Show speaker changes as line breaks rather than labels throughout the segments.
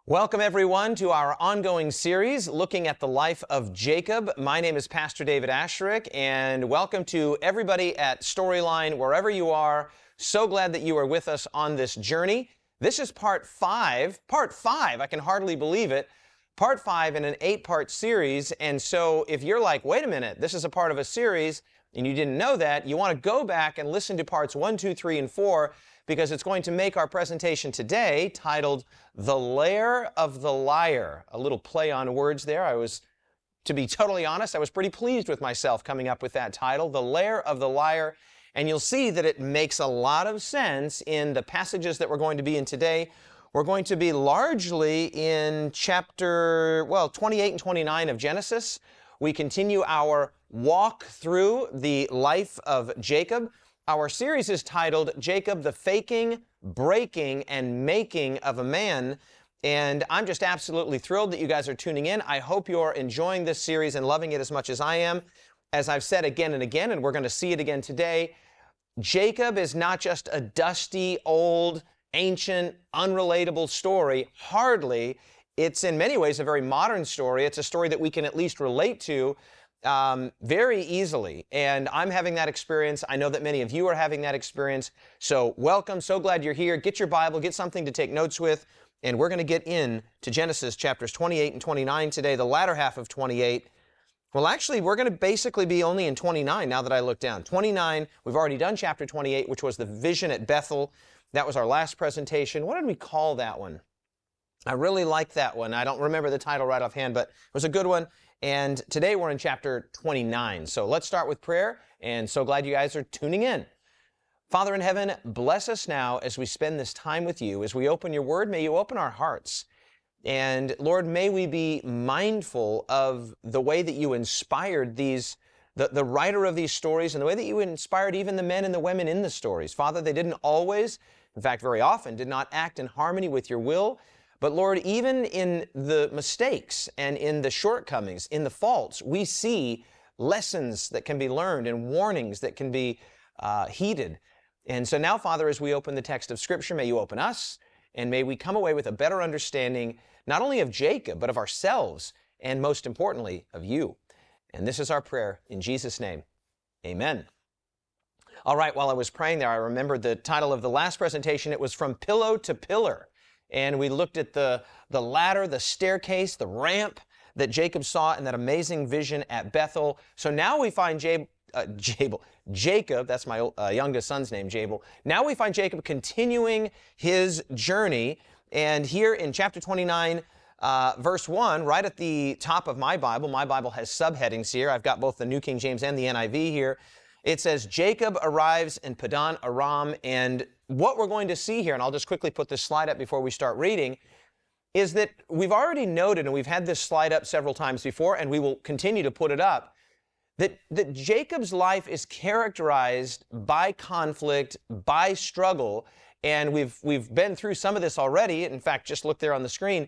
Welcome everyone to our ongoing series looking at the life of Jacob. My name is Pastor David Asscherick, and welcome to everybody at Storyline, wherever you are. So glad that you are with us on this journey. This is part five, I can hardly believe it, part 5 in an 8-part series. And so if you're like, wait a minute, this is a part of a series, and you didn't know that, you want to go back and listen to parts 1, 2, 3, and 4, because it's going to make our presentation today titled The Lair of the Liar. A little play on words there. To be totally honest, I was pretty pleased with myself coming up with that title, The Lair of the Liar. And you'll see that it makes a lot of sense in the passages that we're going to be in today. We're going to be largely in chapter, 28 and 29 of Genesis. We continue our walk through the life of Jacob. Our series is titled Jacob, the Faking, Breaking, and Making of a Man. And I'm just absolutely thrilled that you guys are tuning in. I hope you're enjoying this series and loving it as much as I am. As I've said again and again, and we're going to see it again today, Jacob is not just a dusty, old, ancient, unrelatable story. Hardly. It's in many ways a very modern story. It's a story that we can at least relate to very easily. And I'm having that experience. I know that many of you are having that experience. So welcome. So glad you're here. Get your Bible, get something to take notes with. And we're going to get in to Genesis chapters 28 and 29 today, the latter half of 28. Well, actually, we're going to basically be only in 29 now that I look down. 29, we've already done chapter 28, which was the vision at Bethel. That was our last presentation. What did we call that one? I really like that one. I don't remember the title right offhand, but it was a good one. And today we're in chapter 29. So let's start with prayer, and so glad you guys are tuning in. Father in heaven, bless us now as we spend this time with you. As we open your word, may you open our hearts. And Lord, may we be mindful of the way that you inspired the writer of these stories, and the way that you inspired even the men and the women in the stories. Father, they didn't always, in fact, very often, did not act in harmony with your will. But Lord, even in the mistakes and in the shortcomings, in the faults, we see lessons that can be learned and warnings that can be heeded. And so now, Father, as we open the text of Scripture, may you open us, and may we come away with a better understanding, not only of Jacob, but of ourselves, and most importantly, of you. And this is our prayer in Jesus' name. Amen. All right, while I was praying there, I remembered the title of the last presentation. It was From Pillow to Pillar. And we looked at the ladder, the staircase, the ramp that Jacob saw in that amazing vision at Bethel. So now we find Jacob, that's my youngest son's name, Jabal. Now we find Jacob continuing his journey. And here in chapter 29, verse 1, right at the top of my Bible has subheadings here. I've got both the New King James and the NIV here. It says, Jacob arrives in Padan Aram. And what we're going to see here, and I'll just quickly put this slide up before we start reading, is that we've already noted, and we've had this slide up several times before, and we will continue to put it up, that Jacob's life is characterized by conflict, by struggle, and we've been through some of this already. In fact, just look there on the screen.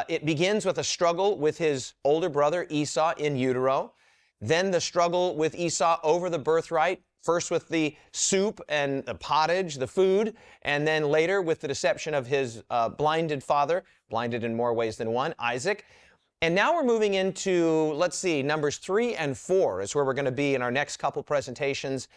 It begins with a struggle with his older brother Esau in utero. Then the struggle with Esau over the birthright, first with the soup and the pottage, the food, and then later with the deception of his blinded father, blinded in more ways than one, Isaac. And now we're moving into, let's see, Numbers 3 and 4 is where we're going to be in our next couple presentations.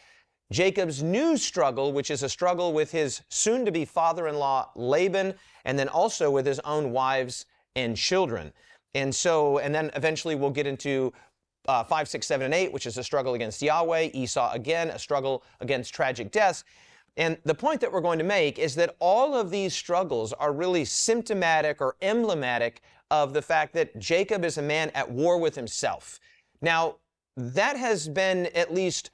Jacob's new struggle, which is a struggle with his soon-to-be father-in-law Laban, and then also with his own wives and children. And then eventually we'll get into 5, 6, 7, and 8, which is a struggle against Yahweh. Esau, again, a struggle against tragic deaths. And the point that we're going to make is that all of these struggles are really symptomatic or emblematic of the fact that Jacob is a man at war with himself. Now, that has been at least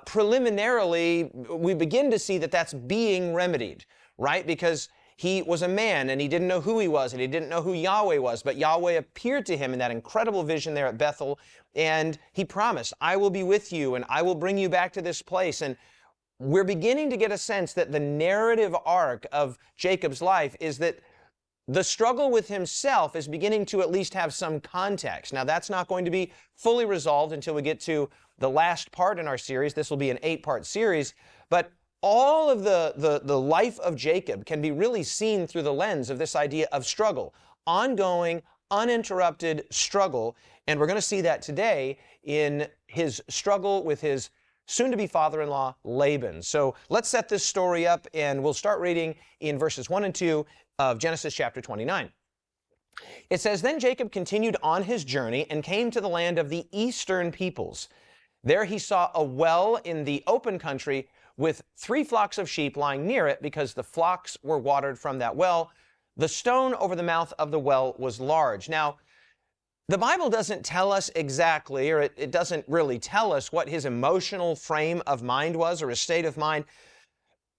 preliminarily, we begin to see that that's being remedied, right? Because he was a man and he didn't know who he was and he didn't know who Yahweh was, but Yahweh appeared to him in that incredible vision there at Bethel, and he promised, I will be with you and I will bring you back to this place. And we're beginning to get a sense that the narrative arc of Jacob's life is that the struggle with himself is beginning to at least have some context. Now, that's not going to be fully resolved until we get to the last part in our series. This will be an 8-part series, but all of the life of Jacob can be really seen through the lens of this idea of struggle. ongoing, uninterrupted struggle. And we're going to see that today in his struggle with his soon-to-be father-in-law, Laban. So let's set this story up, and we'll start reading in verses 1 and 2 of Genesis chapter 29. It says, "Then Jacob continued on his journey and came to the land of the eastern peoples. There he saw a well in the open country with 3 flocks of sheep lying near it, because the flocks were watered from that well. The stone over the mouth of the well was large." Now, the Bible doesn't tell us exactly, or it doesn't really tell us what his emotional frame of mind was, or his state of mind,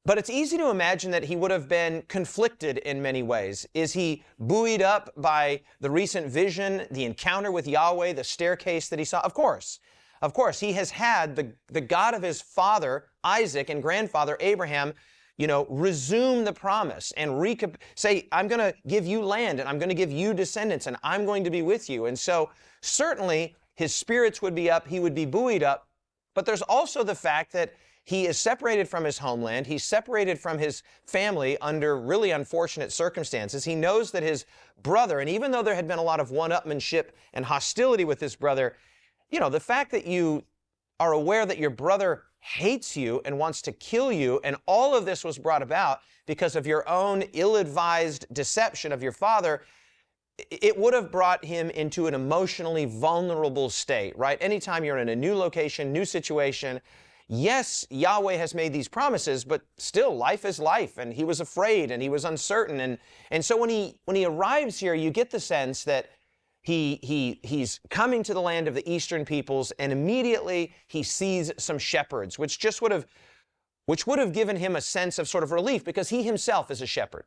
but it's easy to imagine that he would have been conflicted in many ways. Is he buoyed up by the recent vision, the encounter with Yahweh, the staircase that he saw? Of course. Of course, he has had the God of his father, Isaac, and grandfather, Abraham, resume the promise and say, I'm going to give you land, and I'm going to give you descendants, and I'm going to be with you. And so certainly his spirits would be up, he would be buoyed up, but there's also the fact that he is separated from his homeland. He's separated from his family under really unfortunate circumstances. He knows that his brother, and even though there had been a lot of one-upmanship and hostility with his brother, the fact that you are aware that your brother hates you and wants to kill you, and all of this was brought about because of your own ill-advised deception of your father, it would have brought him into an emotionally vulnerable state, right? Anytime you're in a new location, new situation, yes, Yahweh has made these promises, but still life is life, and he was afraid and he was uncertain. And so when he arrives here, you get the sense that he's coming to the land of the eastern peoples, and immediately he sees some shepherds, which would have given him a sense of sort of relief, because he himself is a shepherd.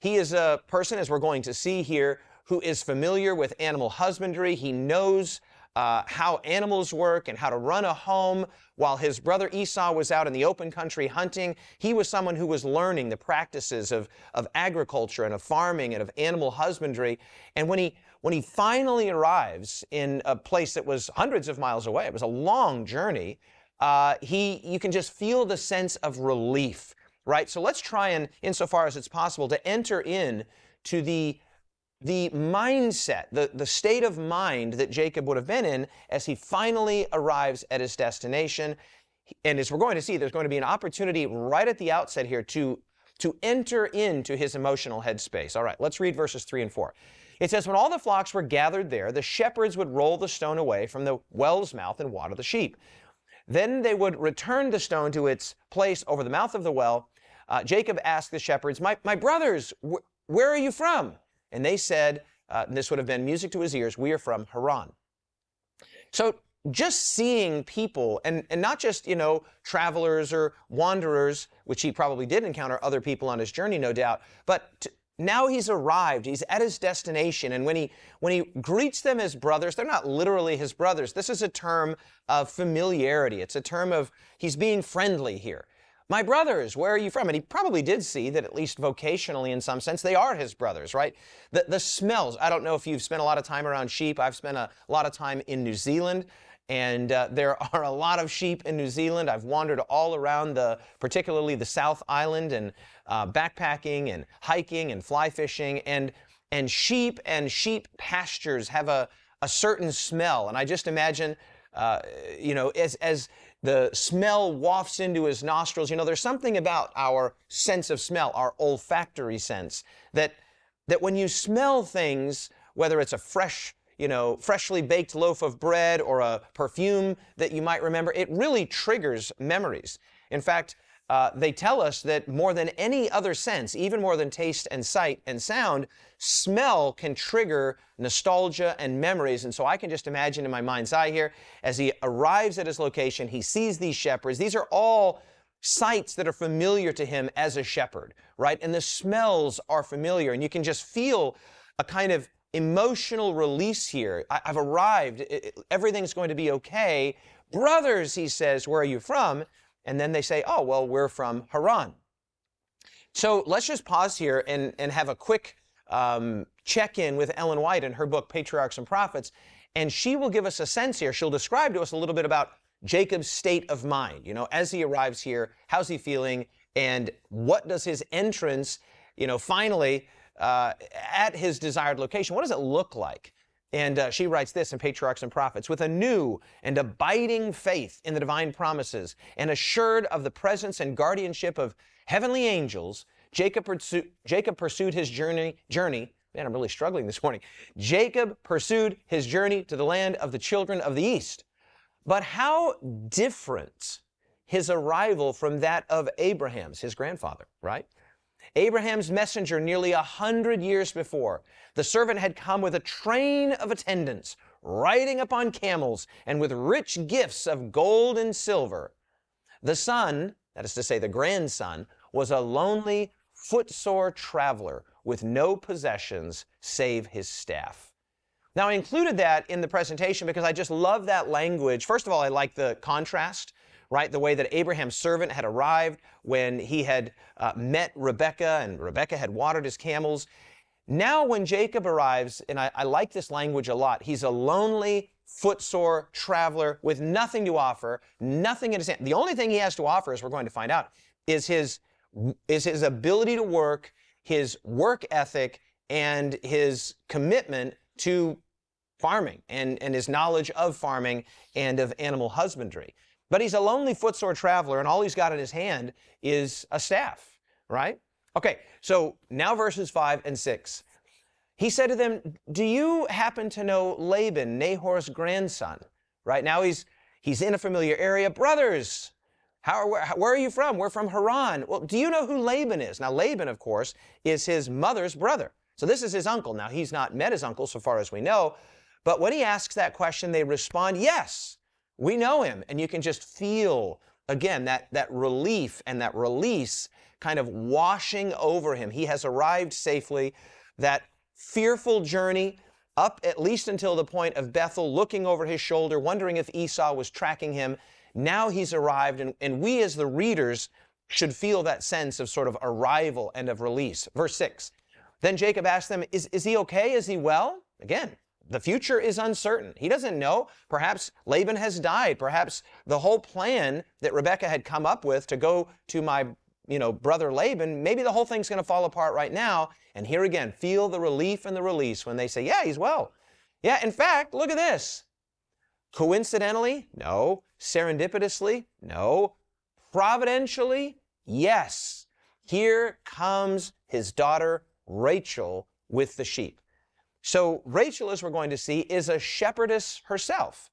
He is a person, as we're going to see here, who is familiar with animal husbandry. He knows how animals work and how to run a home. While his brother Esau was out in the open country hunting, he was someone who was learning the practices of agriculture and of farming and of animal husbandry. And when he finally arrives in a place that was hundreds of miles away, it was a long journey, you can just feel the sense of relief, right? So let's try and, insofar as it's possible, to enter in to the mindset, the state of mind that Jacob would have been in as he finally arrives at his destination. And as we're going to see, there's going to be an opportunity right at the outset here to enter into his emotional headspace. All right, let's read verses 3 and 4. It says, "When all the flocks were gathered there, the shepherds would roll the stone away from the well's mouth and water the sheep. Then they would return the stone to its place over the mouth of the well. Jacob asked the shepherds, my brothers, where are you from?" And they said, and this would have been music to his ears, "We are from Haran." So just seeing people, and not just, travelers or wanderers, which he probably did encounter other people on his journey, no doubt, but now he's arrived, he's at his destination, and when he greets them as brothers, they're not literally his brothers. This is a term of familiarity. It's a term of, he's being friendly here. "My brothers, where are you from?" And he probably did see that, at least vocationally in some sense, they are his brothers, right? The smells, I don't know if you've spent a lot of time around sheep. I've spent a lot of time in New Zealand, and there are a lot of sheep in New Zealand. I've wandered all around particularly the South Island, and backpacking and hiking and fly fishing, and sheep pastures have a certain smell. And I just imagine, as the smell wafts into his nostrils, there's something about our sense of smell, our olfactory sense, that when you smell things, whether it's a freshly baked loaf of bread or a perfume that you might remember, it really triggers memories. In fact, they tell us that more than any other sense, even more than taste and sight and sound, smell can trigger nostalgia and memories. And so I can just imagine in my mind's eye here, as he arrives at his location, he sees these shepherds. These are all sights that are familiar to him as a shepherd, right? And the smells are familiar, and you can just feel a kind of emotional release here. I've arrived. Everything's going to be okay. "Brothers," he says, "where are you from?" And then they say, "Oh, well, we're from Haran." So let's just pause here and have a quick check-in with Ellen White in her book, Patriarchs and Prophets, and she will give us a sense here. She'll describe to us a little bit about Jacob's state of mind. As he arrives here, how's he feeling, and what does his entrance, finally, at his desired location. What does it look like? And she writes this in Patriarchs and Prophets: with a new and abiding faith in the divine promises and assured of the presence and guardianship of heavenly angels, Jacob pursued his journey. Man, I'm really struggling this morning. Jacob pursued his journey to the land of the children of the east. But how different his arrival from that of Abraham's, his grandfather, right? Abraham's messenger nearly 100 years before, the servant had come with a train of attendants, riding upon camels and with rich gifts of gold and silver. The son, that is to say the grandson, was a lonely, footsore traveler with no possessions save his staff. Now, I included that in the presentation because I just love that language. First of all, I like the contrast, right? The way that Abraham's servant had arrived when he had met Rebekah, and Rebekah had watered his camels. Now when Jacob arrives, and I like this language a lot, he's a lonely, footsore traveler with nothing to offer, nothing in his hand. The only thing he has to offer, as we're going to find out, is his ability to work, his work ethic, and his commitment to farming and his knowledge of farming and of animal husbandry. But he's a lonely footsore traveler, and all he's got in his hand is a staff, right? Okay, so now verses 5 and 6. He said to them, do you happen to know Laban, Nahor's grandson? Right now he's in a familiar area. Brothers, where are you from? We're from Haran. Well, do you know who Laban is? Now Laban, of course, is his mother's brother. So this is his uncle. Now he's not met his uncle so far as we know, but when he asks that question, they respond, yes, we know him. And you can just feel, again, that relief and that release kind of washing over him. He has arrived safely. That fearful journey up at least until the point of Bethel, looking over his shoulder, wondering if Esau was tracking him. Now he's arrived, and we as the readers should feel that sense of sort of arrival and of release. Verse 6, then Jacob asked them, is he okay? Is he well? Again, the future is uncertain. He doesn't know. Perhaps Laban has died. Perhaps the whole plan that Rebekah had come up with to go to my brother Laban, maybe the whole thing's going to fall apart right now. And here again, feel the relief and the release when they say, yeah, he's well. Yeah, in fact, look at this. Coincidentally? No. Serendipitously? No. Providentially? Yes. Here comes his daughter Rachel with the sheep. So Rachel, as we're going to see, is a shepherdess herself.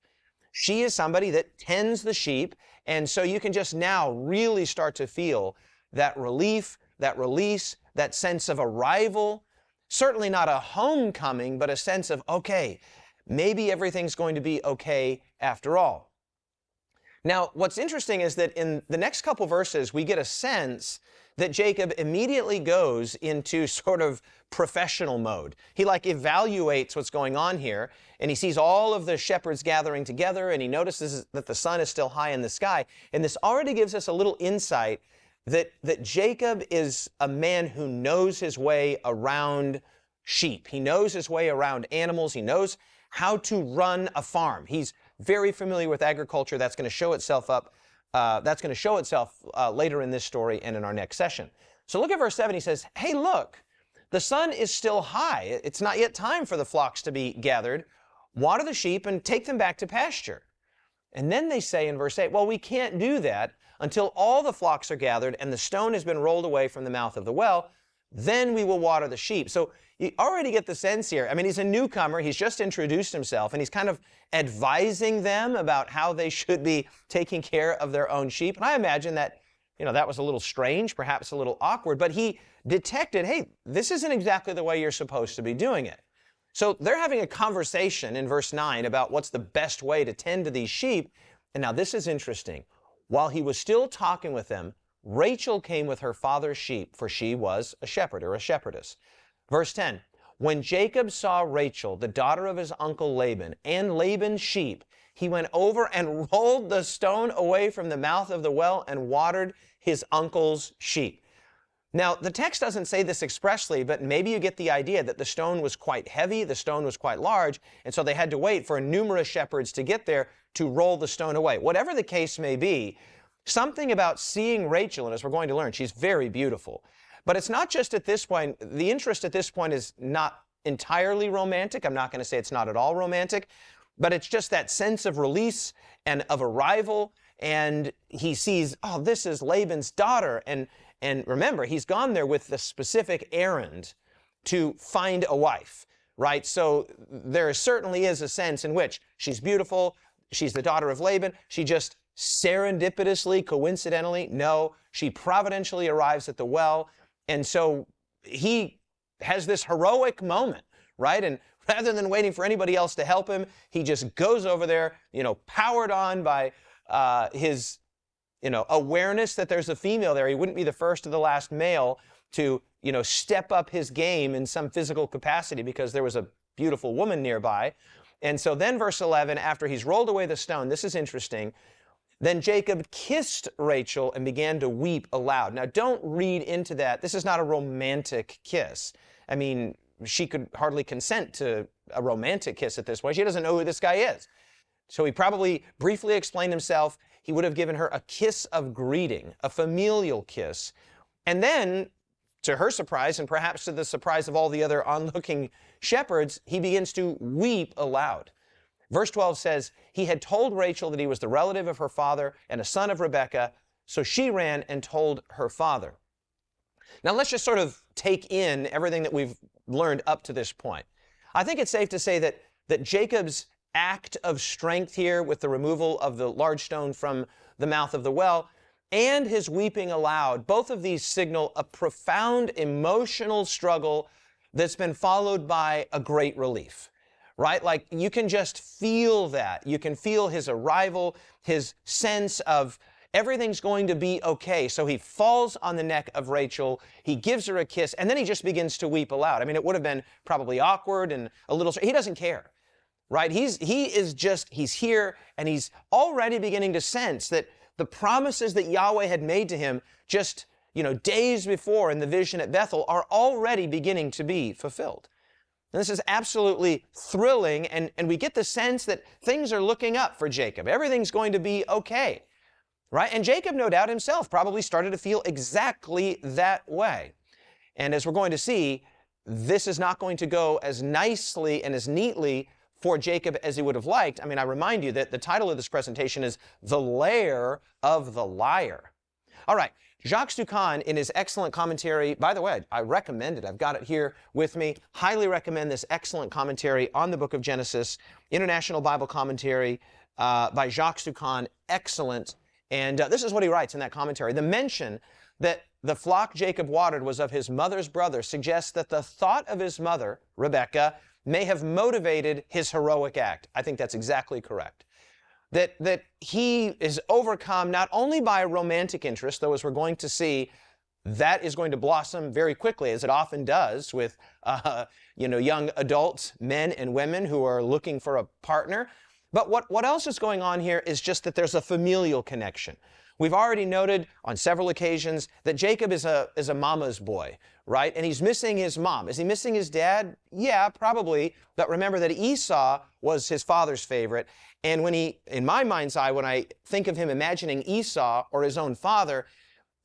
She is somebody that tends the sheep, and so you can just now really start to feel that relief, that release, that sense of arrival. Certainly not a homecoming, but a sense of, okay, maybe everything's going to be okay after all. Now, what's interesting is that in the next couple verses, we get a sense that Jacob immediately goes into sort of professional mode. He evaluates what's going on here, and he sees all of the shepherds gathering together, and he notices that the sun is still high in the sky. And this already gives us a little insight that Jacob is a man who knows his way around sheep. He knows his way around animals. He knows how to run a farm. He's very familiar with agriculture. That's going to show itself later in this story and in our next session. So look at verse 7. He says, hey, look, the sun is still high. It's not yet time for the flocks to be gathered. Water the sheep and take them back to pasture. And then they say in verse 8, well, we can't do that until all the flocks are gathered and the stone has been rolled away from the mouth of the well. Then we will water the sheep. So you already get the sense here. I mean, he's a newcomer. He's just introduced himself, and he's kind of advising them about how they should be taking care of their own sheep. And I imagine that, that was a little strange, perhaps a little awkward, but he detected, hey, this isn't exactly the way you're supposed to be doing it. So they're having a conversation in verse 9 about what's the best way to tend to these sheep. And now this is interesting. While he was still talking with them, Rachel came with her father's sheep, for she was a shepherd or a shepherdess. Verse 10, when Jacob saw Rachel, the daughter of his uncle Laban, and Laban's sheep, he went over and rolled the stone away from the mouth of the well and watered his uncle's sheep. Now, the text doesn't say this expressly, but maybe you get the idea that the stone was quite heavy, the stone was quite large, and so they had to wait for numerous shepherds to get there to roll the stone away. Whatever the case may be, something about seeing Rachel, and as we're going to learn, she's very beautiful, But it's not just at this point. The interest at this point is not entirely romantic. I'm not going to say it's not at all romantic, but it's just that sense of release and of arrival. And he sees, oh, this is Laban's daughter. And remember, he's gone there with the specific errand to find a wife, right? So there certainly is a sense in which she's beautiful. She's the daughter of Laban. She just serendipitously, coincidentally, no, she providentially arrives at the well. And so he has this heroic moment, right? And rather than waiting for anybody else to help him, he just goes over there, powered on by his, awareness that there's a female there. He wouldn't be the first or the last male to, step up his game in some physical capacity because there was a beautiful woman nearby. And so then verse 11, after he's rolled away the stone, this is interesting, then Jacob kissed Rachel and began to weep aloud. Now, don't read into that. This is not a romantic kiss. I mean, she could hardly consent to a romantic kiss at this point. She doesn't know who this guy is. So he probably briefly explained himself. He would have given her a kiss of greeting, a familial kiss. And then, to her surprise, and perhaps to the surprise of all the other onlooking shepherds, he begins to weep aloud. Verse 12 says, he had told Rachel that he was the relative of her father and a son of Rebekah, so she ran and told her father. Now let's just sort of take in everything that we've learned up to this point. I think it's safe to say that Jacob's act of strength here with the removal of the large stone from the mouth of the well and his weeping aloud, both of these signal a profound emotional struggle that's been followed by a great relief. Right? Like you can just feel that. You can feel his arrival, his sense of everything's going to be okay. So he falls on the neck of Rachel, he gives her a kiss, and then he just begins to weep aloud. I mean, it would have been probably awkward and a little, he doesn't care, right? He's here, and he's already beginning to sense that the promises that Yahweh had made to him just, days before in the vision at Bethel are already beginning to be fulfilled. And this is absolutely thrilling, and we get the sense that things are looking up for Jacob. Everything's going to be okay, right? And Jacob, no doubt himself, probably started to feel exactly that way. And as we're going to see, this is not going to go as nicely and as neatly for Jacob as he would have liked. I mean, I remind you that the title of this presentation is The Lair of the Liar. All right. Jacques Ducan, in his excellent commentary, by the way, I recommend it. I've got it here with me. Highly recommend this excellent commentary on the book of Genesis, International Bible Commentary by Jacques Ducan. Excellent. And this is what he writes in that commentary. The mention that the flock Jacob watered was of his mother's brother suggests that the thought of his mother, Rebekah, may have motivated his heroic act. I think that's exactly correct. That he is overcome not only by a romantic interest, though as we're going to see, that is going to blossom very quickly, as it often does with young adults, men and women who are looking for a partner. But what else is going on here is just that there's a familial connection. We've already noted on several occasions that Jacob is a mama's boy, right? And he's missing his mom. Is he missing his dad? Yeah, probably. But remember that Esau was his father's favorite. And in my mind's eye, when I think of him imagining Esau or his own father,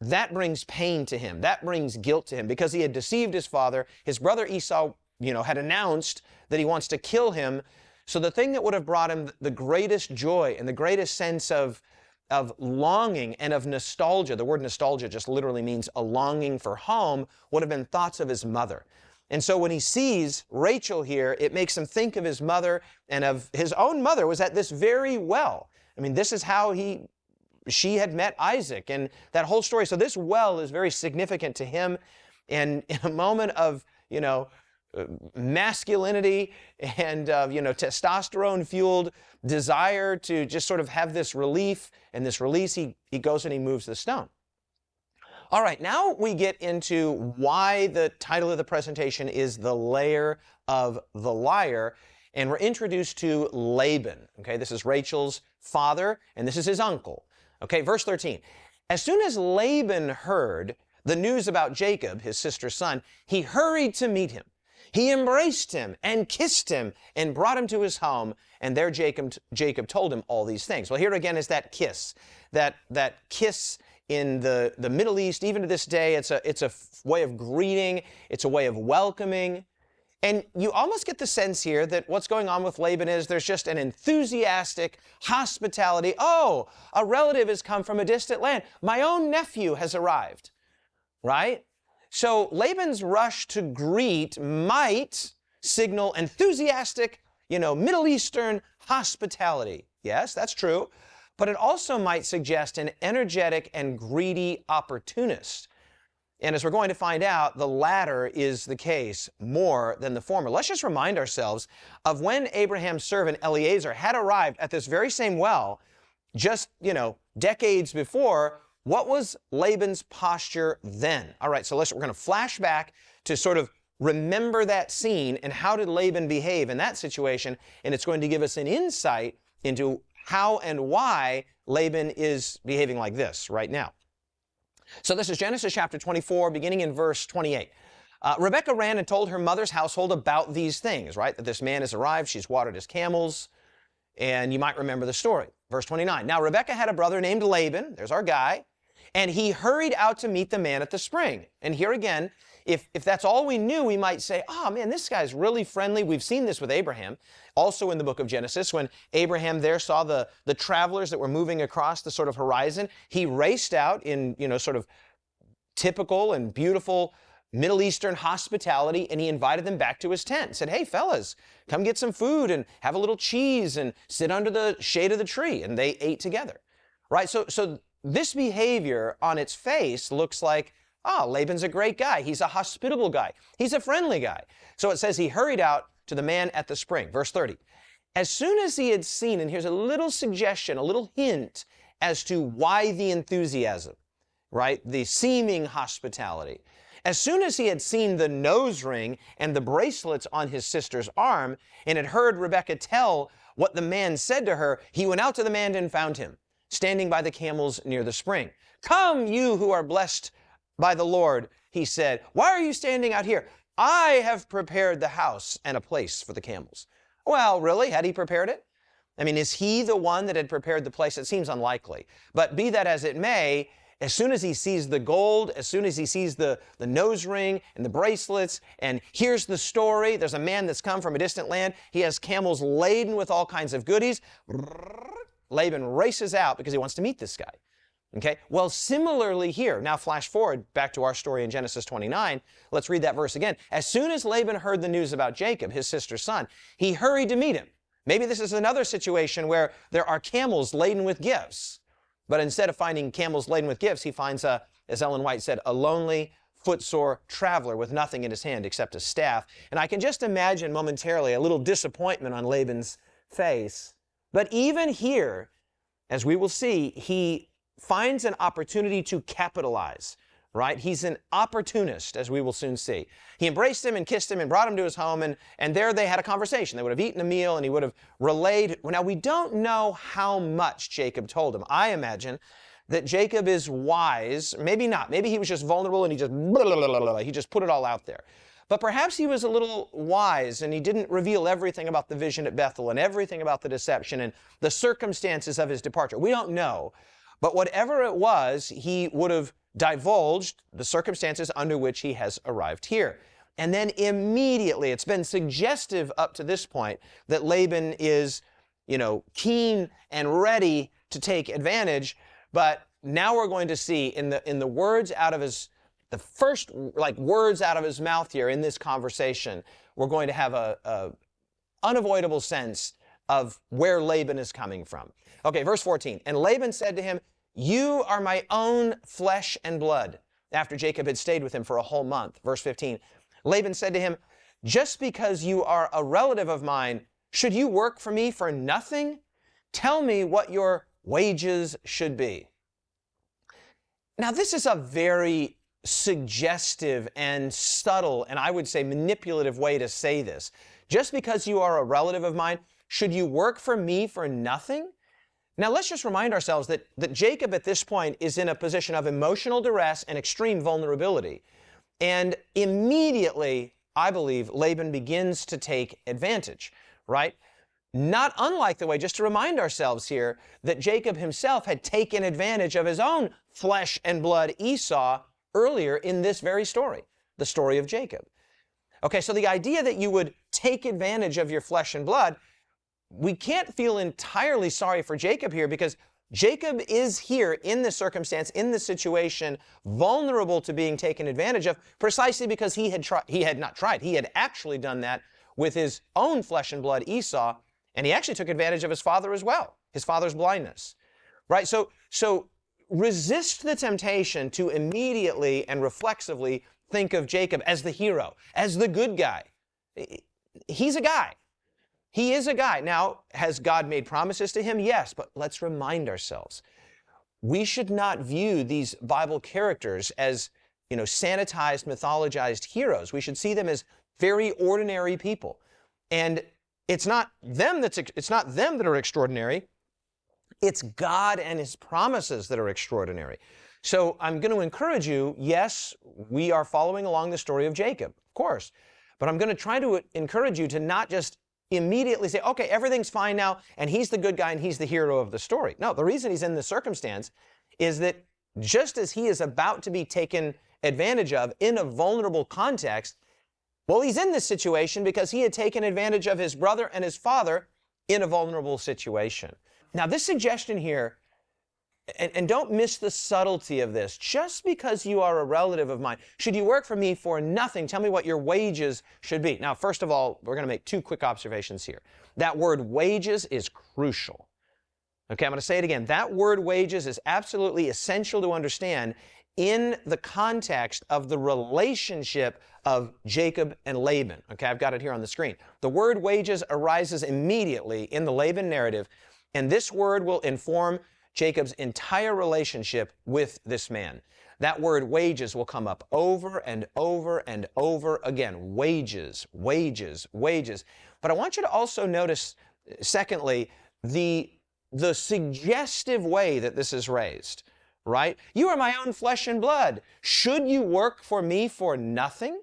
that brings pain to him. That brings guilt to him because he had deceived his father. His brother Esau, had announced that he wants to kill him. So the thing that would have brought him the greatest joy and the greatest sense of longing and of nostalgia, the word nostalgia just literally means a longing for home, would have been thoughts of his mother. And so when he sees Rachel here, it makes him think of his mother and of his own mother was at this very well. I mean, this is how she had met Isaac and that whole story. So this well is very significant to him. And in a moment of, masculinity and, testosterone-fueled desire to just sort of have this relief and this release, he goes and he moves the stone. All right, now we get into why the title of the presentation is The Lair of the Liar, and we're introduced to Laban. Okay, this is Rachel's father, and this is his uncle. Okay, verse 13. As soon as Laban heard the news about Jacob, his sister's son, he hurried to meet him. He embraced him and kissed him and brought him to his home, and there Jacob told him all these things. Well, here again is that kiss. That kiss in the Middle East, even to this day, it's a way of greeting, it's a way of welcoming. And you almost get the sense here that what's going on with Laban is there's just an enthusiastic hospitality. Oh, a relative has come from a distant land. My own nephew has arrived, right? So Laban's rush to greet might signal enthusiastic, Middle Eastern hospitality. Yes, that's true. But it also might suggest an energetic and greedy opportunist. And as we're going to find out, the latter is the case more than the former. Let's just remind ourselves of when Abraham's servant Eliezer had arrived at this very same well, just, decades before. What was Laban's posture then? All right, so we're going to flash back to sort of remember that scene and how did Laban behave in that situation, and it's going to give us an insight into how and why Laban is behaving like this right now. So this is Genesis chapter 24, beginning in verse 28. Rebekah ran and told her mother's household about these things, right? That this man has arrived, she's watered his camels, and you might remember the story. Verse 29. Now Rebekah had a brother named Laban, there's our guy, and he hurried out to meet the man at the spring. And here again, if that's all we knew, we might say, oh man, this guy's really friendly. We've seen this with Abraham. Also in the book of Genesis, when Abraham there saw the travelers that were moving across the sort of horizon, he raced out in, sort of typical and beautiful Middle Eastern hospitality, and he invited them back to his tent and said, hey fellas, come get some food and have a little cheese and sit under the shade of the tree. And they ate together, right? So this behavior on its face looks like, Laban's a great guy. He's a hospitable guy. He's a friendly guy. So it says he hurried out to the man at the spring. Verse 30. As soon as he had seen, and here's a little suggestion, a little hint as to why the enthusiasm, right? The seeming hospitality. As soon as he had seen the nose ring and the bracelets on his sister's arm and had heard Rebekah tell what the man said to her, he went out to the man and found him, standing by the camels near the spring. Come, you who are blessed by the Lord, he said. Why are you standing out here? I have prepared the house and a place for the camels. Well, really? Had he prepared it? I mean, is he the one that had prepared the place? It seems unlikely. But be that as it may, as soon as he sees the gold, as soon as he sees the nose ring and the bracelets, and here's the story, there's a man that's come from a distant land. He has camels laden with all kinds of goodies. Laban races out because he wants to meet this guy. Okay, well, similarly here, now flash forward back to our story in Genesis 29. Let's read that verse again. As soon as Laban heard the news about Jacob, his sister's son, he hurried to meet him. Maybe this is another situation where there are camels laden with gifts. But instead of finding camels laden with gifts, he finds, as Ellen White said, a lonely, footsore traveler with nothing in his hand except a staff. And I can just imagine momentarily a little disappointment on Laban's face. But even here, as we will see, he finds an opportunity to capitalize, right? He's an opportunist, as we will soon see. He embraced him and kissed him and brought him to his home, and there they had a conversation. They would have eaten a meal, and he would have relayed. Now, we don't know how much Jacob told him. I imagine that Jacob is wise. Maybe not. Maybe he was just vulnerable, and he just put it all out there. But perhaps he was a little wise, and he didn't reveal everything about the vision at Bethel and everything about the deception and the circumstances of his departure. We don't know. But whatever it was, he would have divulged the circumstances under which he has arrived here. And then immediately, it's been suggestive up to this point that Laban is, keen and ready to take advantage. But now we're going to see in the words out of the first words out of his mouth here in this conversation, we're going to have a unavoidable sense of where Laban is coming from. Okay, verse 14. And Laban said to him, you are my own flesh and blood. After Jacob had stayed with him for a whole month. Verse 15. Laban said to him, just because you are a relative of mine, should you work for me for nothing? Tell me what your wages should be. Now, this is a very suggestive and subtle, and I would say manipulative way to say this. Just because you are a relative of mine, should you work for me for nothing? Now, let's just remind ourselves that Jacob at this point is in a position of emotional duress and extreme vulnerability. And immediately, I believe, Laban begins to take advantage, right? Not unlike the way, just to remind ourselves here, that Jacob himself had taken advantage of his own flesh and blood Esau earlier in this very story, the story of Jacob. Okay, so the idea that you would take advantage of your flesh and blood, we can't feel entirely sorry for Jacob here, because Jacob is here in this circumstance, in this situation, vulnerable to being taken advantage of, precisely because he had actually done that with his own flesh and blood Esau, and he actually took advantage of his father as well, his father's blindness. Right? So resist the temptation to immediately and reflexively think of Jacob as the hero, as the good guy. He's a guy. He is a guy. Now, has God made promises to him? Yes, but let's remind ourselves. We should not view these Bible characters as, sanitized, mythologized heroes. We should see them as very ordinary people. And it's not them that are extraordinary. It's God and His promises that are extraordinary. So I'm going to encourage you, yes, we are following along the story of Jacob, of course, but I'm going to try to encourage you to not just immediately say, okay, everything's fine now, and he's the good guy and he's the hero of the story. No, the reason he's in this circumstance is that just as he is about to be taken advantage of in a vulnerable context, well, he's in this situation because he had taken advantage of his brother and his father in a vulnerable situation. Now, this suggestion here, and don't miss the subtlety of this, just because you are a relative of mine, should you work for me for nothing? Tell me what your wages should be. Now, first of all, we're going to make two quick observations here. That word wages is crucial. Okay, I'm going to say it again. That word wages is absolutely essential to understand in the context of the relationship of Jacob and Laban. Okay, I've got it here on the screen. The word wages arises immediately in the Laban narrative, and this word will inform Jacob's entire relationship with this man. That word wages will come up over and over and over again. Wages, wages, wages. But I want you to also notice, secondly, the suggestive way that this is raised, right? You are my own flesh and blood. Should you work for me for nothing?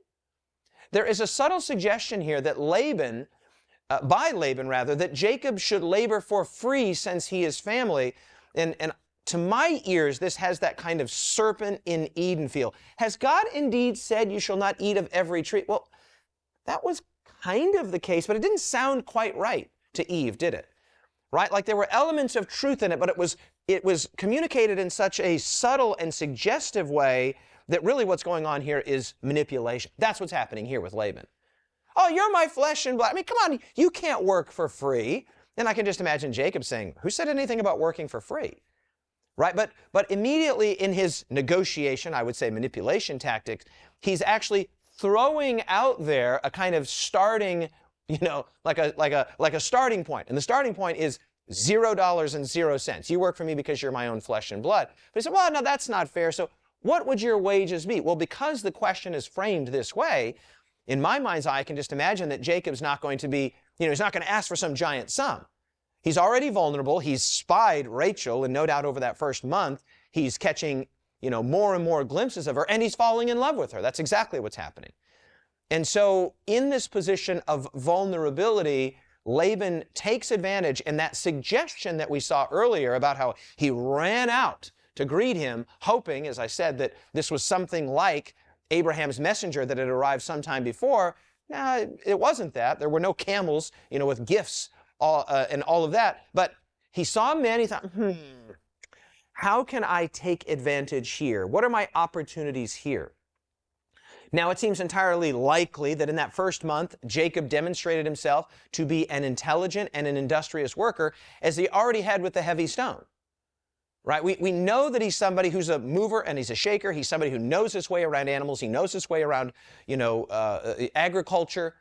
There is a subtle suggestion here that by Laban, that Jacob should labor for free since he is family. And to my ears, this has that kind of serpent in Eden feel. Has God indeed said you shall not eat of every tree? Well, that was kind of the case, but it didn't sound quite right to Eve, did it? Right? Like there were elements of truth in it, but it was communicated in such a subtle and suggestive way that really what's going on here is manipulation. That's what's happening here with Laban. Oh, you're my flesh and blood. I mean, come on, you can't work for free. And I can just imagine Jacob saying, who said anything about working for free? Right? But immediately in his negotiation, I would say manipulation tactics, he's actually throwing out there a kind of starting, like a starting point. And the starting point is $0.00. You work for me because you're my own flesh and blood. But he said, well, no, that's not fair. So what would your wages be? Well, because the question is framed this way, in my mind's eye, I can just imagine that Jacob's not going to be, he's not going to ask for some giant sum. He's already vulnerable. He's spied Rachel, and no doubt over that first month, he's catching, more and more glimpses of her, and he's falling in love with her. That's exactly what's happening. And so in this position of vulnerability, Laban takes advantage, and that suggestion that we saw earlier about how he ran out to greet him, hoping, as I said, that this was something like Abraham's messenger that had arrived sometime before. Now, it wasn't that. There were no camels, with gifts and all of that. But he saw a man, he thought, how can I take advantage here? What are my opportunities here? Now, it seems entirely likely that in that first month, Jacob demonstrated himself to be an intelligent and an industrious worker, as he already had with the heavy stone. Right? We know that he's somebody who's a mover and he's a shaker. He's somebody who knows his way around animals. He knows his way around, agriculture.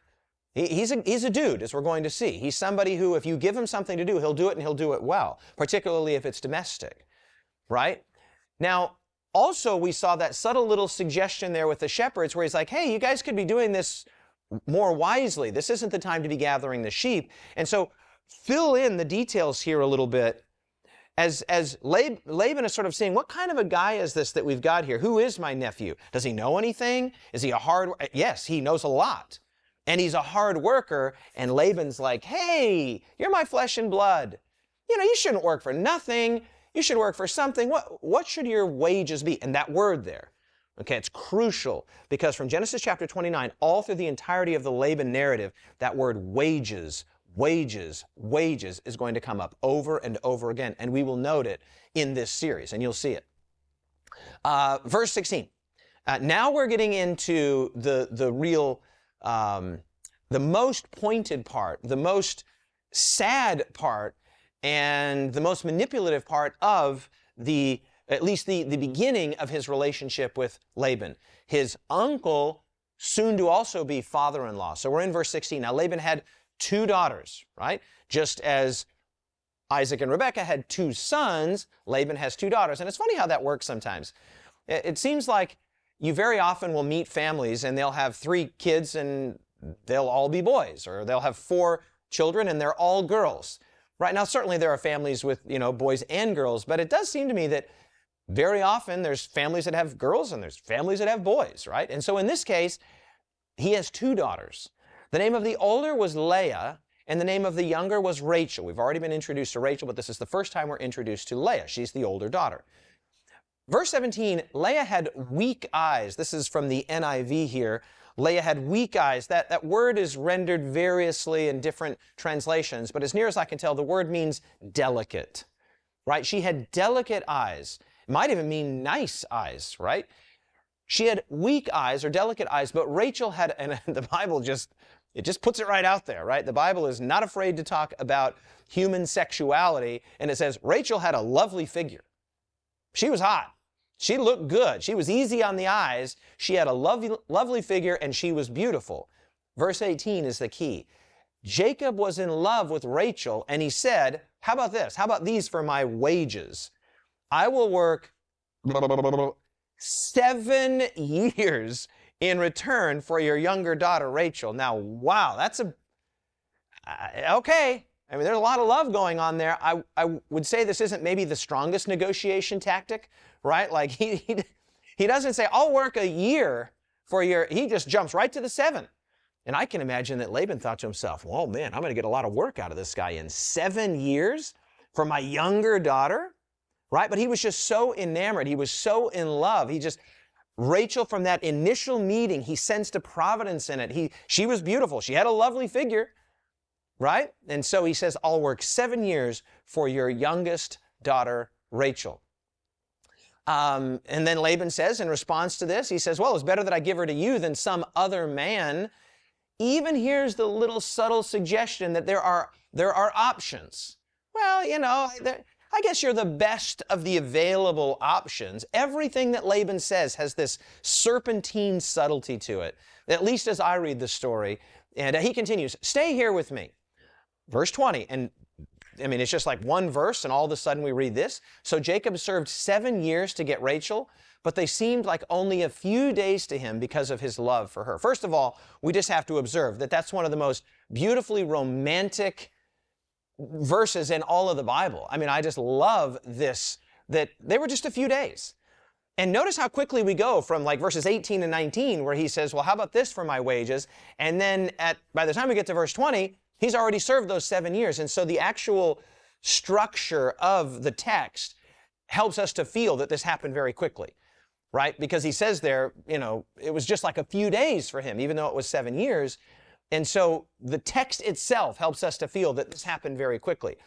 He's a dude, as we're going to see. He's somebody who, if you give him something to do, he'll do it, and he'll do it well, particularly if it's domestic. Right? Now, also, we saw that subtle little suggestion there with the shepherds where he's like, hey, you guys could be doing this more wisely. This isn't the time to be gathering the sheep. And so fill in the details here a little bit. As Laban is sort of saying, what kind of a guy is this that we've got here? Who is my nephew? Does he know anything? Is he a hard... Yes, he knows a lot. And he's a hard worker, and Laban's like, hey, you're my flesh and blood. You shouldn't work for nothing. You should work for something. What should your wages be? And that word there, okay, it's crucial because from Genesis chapter 29, all through the entirety of the Laban narrative, that word wages, wages, wages is going to come up over and over again. And we will note it in this series, and you'll see it. Verse 16. Now we're getting into the real, the most pointed part, the most sad part, and the most manipulative part of at least the beginning of his relationship with Laban. His uncle, soon to also be father-in-law. So we're in verse 16. Now Laban had 2 daughters, right? Just as Isaac and Rebekah had 2 sons, Laban has 2 daughters. And it's funny how that works sometimes. It seems like you very often will meet families and they'll have 3 kids and they'll all be boys, or they'll have 4 children and they're all girls. Right now, certainly there are families with, boys and girls, but it does seem to me that very often there's families that have girls and there's families that have boys, right? And so in this case, he has 2 daughters. The name of the older was Leah, and the name of the younger was Rachel. We've already been introduced to Rachel, but this is the first time we're introduced to Leah. She's the older daughter. Verse 17, Leah had weak eyes. This is from the NIV here. Leah had weak eyes. That word is rendered variously in different translations, but as near as I can tell, the word means delicate, right? She had delicate eyes. It might even mean nice eyes, right? She had weak eyes or delicate eyes, but Rachel had, and the Bible just puts it right out there, right? The Bible is not afraid to talk about human sexuality, and it says Rachel had a lovely figure. She was hot. She looked good. She was easy on the eyes. She had a lovely figure, and she was beautiful. Verse 18 is the key. Jacob was in love with Rachel, and he said, how about this? How about these for my wages? I will work 7 years in return for your younger daughter, Rachel. Now, wow, that's okay. I mean, there's a lot of love going on there. I would say this isn't maybe the strongest negotiation tactic, right? Like he doesn't say, I'll work a year for he just jumps right to the 7. And I can imagine that Laban thought to himself, well, man, I'm going to get a lot of work out of this guy in 7 years for my younger daughter, right? But he was just so enamored. He was so in love. Rachel, from that initial meeting, he sensed a providence in it. She was beautiful. She had a lovely figure. Right? And so he says, I'll work 7 years for your youngest daughter, Rachel. And then Laban says, in response to this, he says, well, it's better that I give her to you than some other man. Even here's the little subtle suggestion that there are options. Well, I guess you're the best of the available options. Everything that Laban says has this serpentine subtlety to it, at least as I read the story. And he continues, stay here with me. Verse 20, and I mean, it's just like one verse, and all of a sudden we read this. So Jacob served 7 years to get Rachel, but they seemed like only a few days to him because of his love for her. First of all, we just have to observe that that's one of the most beautifully romantic verses in all of the Bible. I mean, I just love this, that they were just a few days. And notice how quickly we go from like verses 18 and 19, where he says, well, how about this for my wages? And then by the time we get to verse 20, he's already served those 7 years. And so the actual structure of the text helps us to feel that this happened very quickly, right? Because he says there, it was just like a few days for him, even though it was 7 years. And so the text itself helps us to feel that this happened very quickly.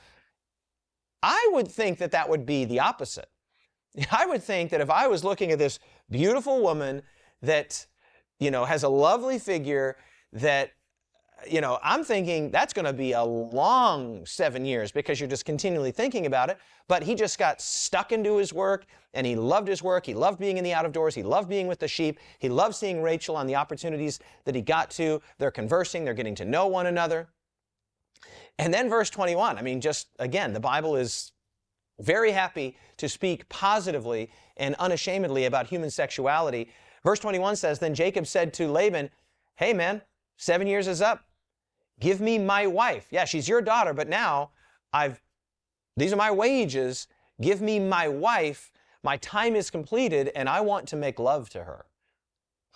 I would think that that would be the opposite. I would think that if I was looking at this beautiful woman that, has a lovely figure, that, I'm thinking that's going to be a long 7 years because you're just continually thinking about it. But he just got stuck into his work, and he loved his work. He loved being in the out of doors. He loved being with the sheep. He loved seeing Rachel on the opportunities that he got to. They're conversing. They're getting to know one another. And then verse 21, I mean, just again, the Bible is very happy to speak positively and unashamedly about human sexuality. Verse 21 says, then Jacob said to Laban, hey man, 7 years is up. Give me my wife. Yeah, she's your daughter, but now these are my wages. Give me my wife. My time is completed, and I want to make love to her.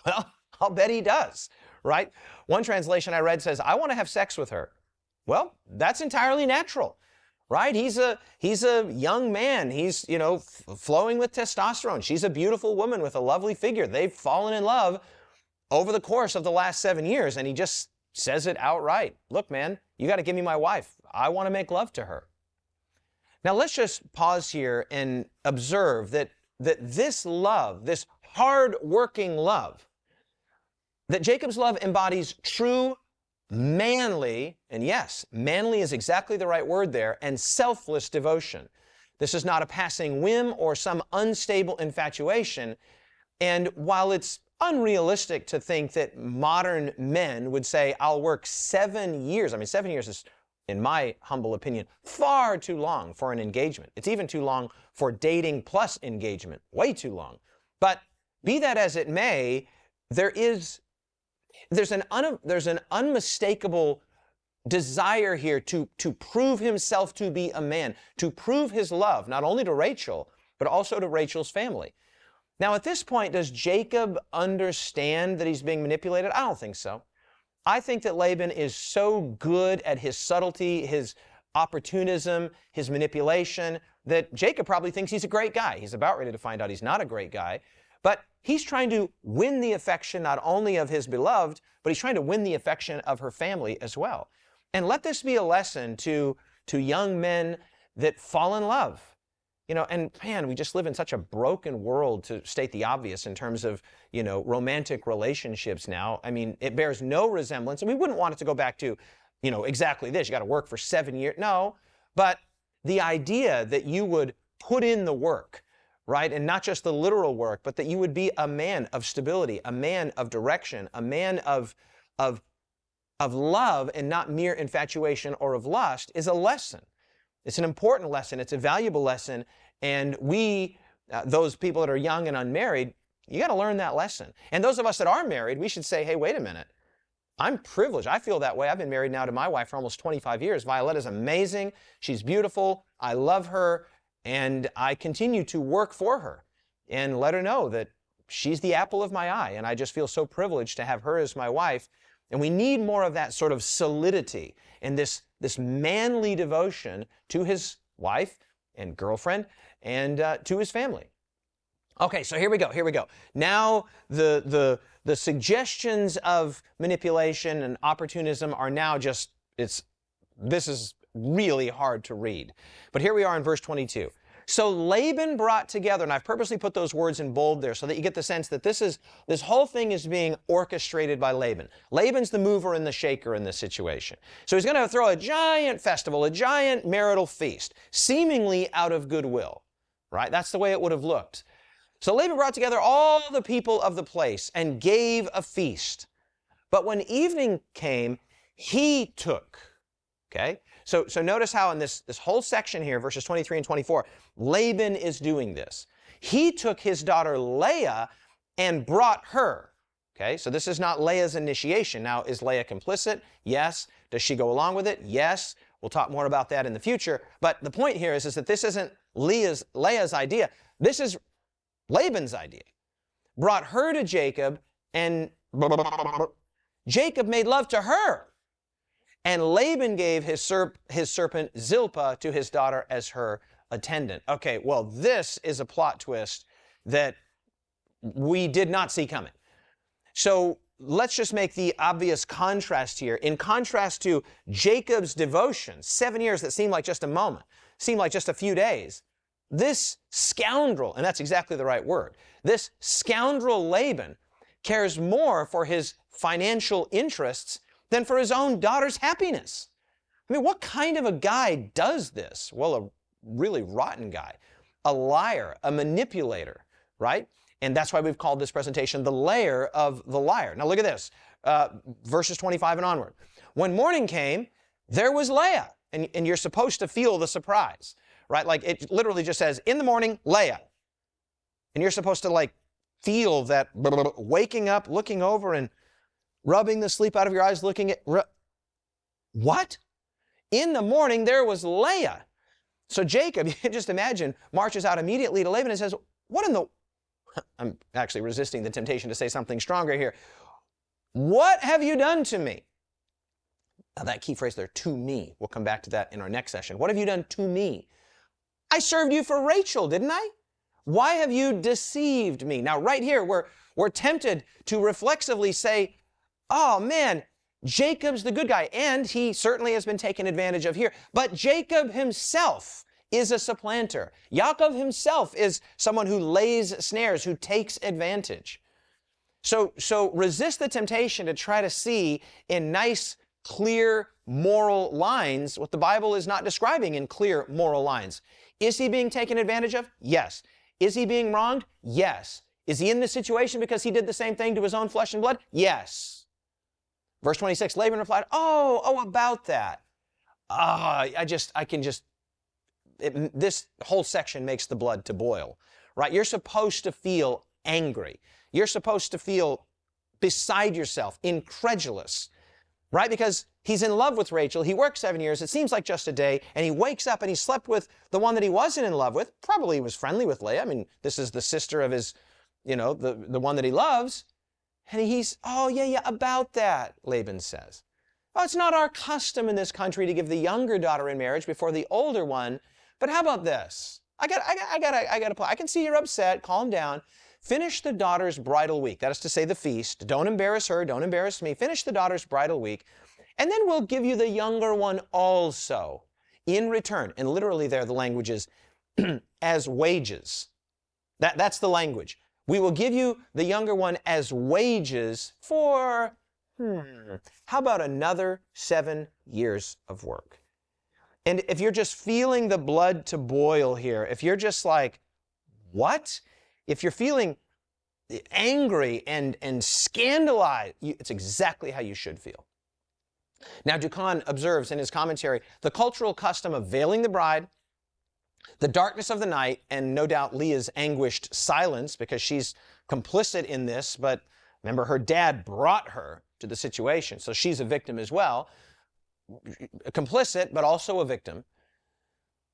Well, I'll bet he does, right? One translation I read says, I want to have sex with her. Well, that's entirely natural, right? He's a young man. He's, flowing with testosterone. She's a beautiful woman with a lovely figure. They've fallen in love over the course of the last 7 years, and he just says it outright. Look, man, you got to give me my wife. I want to make love to her. Now, let's just pause here and observe that this love, this hard-working love, that Jacob's love embodies true manly, and yes, manly is exactly the right word there, and selfless devotion. This is not a passing whim or some unstable infatuation. And while it's unrealistic to think that modern men would say, I'll work 7 years. I mean, 7 years is, in my humble opinion, far too long for an engagement. It's even too long for dating plus engagement, way too long. But be that as it may, there's an unmistakable desire here to prove himself to be a man, to prove his love, not only to Rachel, but also to Rachel's family. Now, at this point, does Jacob understand that he's being manipulated? I don't think so. I think that Laban is so good at his subtlety, his opportunism, his manipulation, that Jacob probably thinks he's a great guy. He's about ready to find out he's not a great guy. But he's trying to win the affection not only of his beloved, but he's trying to win the affection of her family as well. And let this be a lesson to young men that fall in love. And man, we just live in such a broken world, to state the obvious, in terms of, romantic relationships now. I mean, it bears no resemblance, and we wouldn't want it to go back to, exactly this. You got to work for 7 years. No, but the idea that you would put in the work, right? And not just the literal work, but that you would be a man of stability, a man of direction, a man of love and not mere infatuation or of lust is a lesson. It's an important lesson. It's a valuable lesson. And we, those people that are young and unmarried, you got to learn that lesson. And those of us that are married, we should say, hey, wait a minute. I'm privileged. I feel that way. I've been married now to my wife for almost 25 years. Violetta's amazing. She's beautiful. I love her. And I continue to work for her and let her know that she's the apple of my eye. And I just feel so privileged to have her as my wife. And we need more of that sort of solidity and this manly devotion to his wife and girlfriend and to his family. Okay, so here we go. Now the suggestions of manipulation and opportunism are now just, this is really hard to read. But here we are in verse 22. So Laban brought together, and I've purposely put those words in bold there so that you get the sense that this whole thing is being orchestrated by Laban. Laban's the mover and the shaker in this situation. So he's going to throw a giant festival, a giant marital feast, seemingly out of goodwill, right? That's the way it would have looked. So Laban brought together all the people of the place and gave a feast. But when evening came, he took, okay? So notice how in this whole section here, verses 23 and 24, Laban is doing this. He took his daughter Leah and brought her. Okay, so this is not Leah's initiation. Now, is Leah complicit? Yes. Does she go along with it? Yes. We'll talk more about that in the future. But the point here is that this isn't Leah's idea. This is Laban's idea. Brought her to Jacob, and Jacob made love to her. And Laban gave his serpent Zilpah to his daughter as her attendant. Okay, well, this is a plot twist that we did not see coming. So let's just make the obvious contrast here. In contrast to Jacob's devotion, 7 years that seemed like just a moment, seemed like just a few days, this scoundrel, and that's exactly the right word, this scoundrel Laban cares more for his financial interests than for his own daughter's happiness. I mean, what kind of a guy does this? Well, a really rotten guy, a liar, a manipulator, right? And that's why we've called this presentation the Lair of the Liar. Now look at this, verses 25 and onward. When morning came, there was Leah, and you're supposed to feel the surprise, right? Like it literally just says, in the morning, Leah. And you're supposed to like feel that waking up, looking over and rubbing the sleep out of your eyes, looking at, what? In the morning, there was Leah. So Jacob, you can just imagine, marches out immediately to Laban and says, what in the, I'm actually resisting the temptation to say something stronger here. What have you done to me? Now that key phrase there, to me, we'll come back to that in our next session. What have you done to me? I served you for Rachel, didn't I? Why have you deceived me? Now right here, we're tempted to reflexively say, oh man, Jacob's the good guy, and he certainly has been taken advantage of here. But Jacob himself is a supplanter. Yaakov himself is someone who lays snares, who takes advantage. So resist the temptation to try to see in nice, clear, moral lines what the Bible is not describing in clear, moral lines. Is he being taken advantage of? Yes. Is he being wronged? Yes. Is he in this situation because he did the same thing to his own flesh and blood? Yes. Verse 26, Laban replied, about that. This whole section makes the blood to boil, right? You're supposed to feel angry. You're supposed to feel beside yourself, incredulous, right? Because he's in love with Rachel. He worked 7 years. It seems like just a day. And he wakes up and he slept with the one that he wasn't in love with. Probably he was friendly with Leah. I mean, this is the sister of his, the one that he loves. And he's, about that, Laban says. Oh, it's not our custom in this country to give the younger daughter in marriage before the older one. But how about this? I can see you're upset. Calm down. Finish the daughter's bridal week. That is to say the feast. Don't embarrass her. Don't embarrass me. Finish the daughter's bridal week. And then we'll give you the younger one also in return. And literally there the language is as wages. That's the language. We will give you the younger one as wages for, how about another 7 years of work? And if you're just feeling the blood to boil here, if you're just like, what? If you're feeling angry and scandalized, it's exactly how you should feel. Now, Dukan observes in his commentary, the cultural custom of veiling the bride, the darkness of the night, and no doubt Leah's anguished silence because she's complicit in this, but remember her dad brought her to the situation, so she's a victim as well. Complicit, but also a victim.